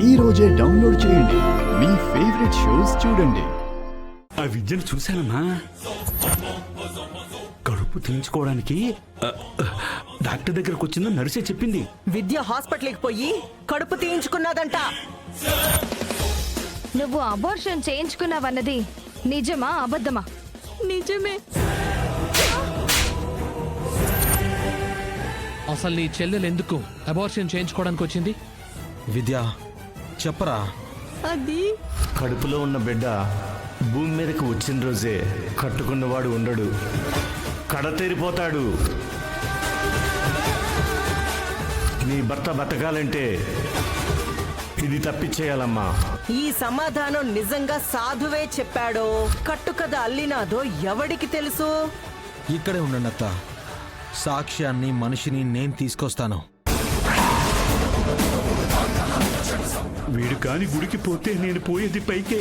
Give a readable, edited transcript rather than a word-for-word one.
ఈ రోజే డౌన్లోడ్ చేయండి. మీ ఫేవరెట్ షోస్ చూడండి. ఆ విద్యను చూశానమ్మా. కడుపు తీయించుకోవడానికి డాక్టర్ దగ్గరకు వచ్చిందో నర్సే చెప్పింది. విద్య హాస్పిటల్కి పోయి కడుపు తీయించుకున్నదంట. నువ్వు అబార్షన్ చేయించుకున్నావన్నది నిజమా అబద్ధమా? నిజమే. అసలు నీ చెల్లెలు ఎందుకు అబార్షన్ చేయించుకోవడానికి వచ్చింది? విద్య చెప్పరా. అది కడుపులో ఉన్న బిడ్డ భూమి మీదకి వచ్చిన రోజే కట్టుకున్నవాడు ఉండడు, కడతేరిపోతాడు. నీ భర్త బతకాలంటే ఇది తప్పించేయాలమ్మా. ఈ సమాధానం నిజంగా సాధువే చెప్పాడో కట్టుకథ అల్లినాదో ఎవడికి తెలుసు? ఇక్కడే ఉండండి అత్త. సాక్ష్యాన్ని మనిషిని నేను తీసుకొస్తాను. వీడు కాని గుడికి పోతే నేను పోయేది పైకే.